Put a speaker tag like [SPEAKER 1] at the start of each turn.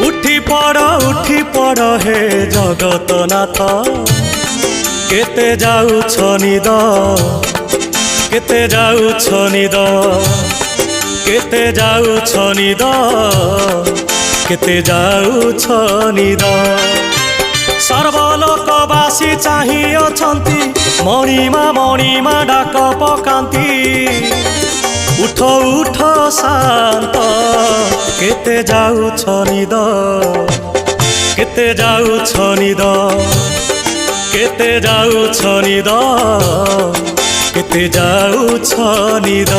[SPEAKER 1] उठी पड़ हे जगतनाथ केते जाउछ निद केते जाउछ निद केते जाउछ निद केते जाउछ निद सर्वलोकवासी चाहि अछंती मणिमा डाक पकांती उठ उठ शांत केते जाउछ निद केते जाउछ निद केते जाउछ निद केते जाउछ निद।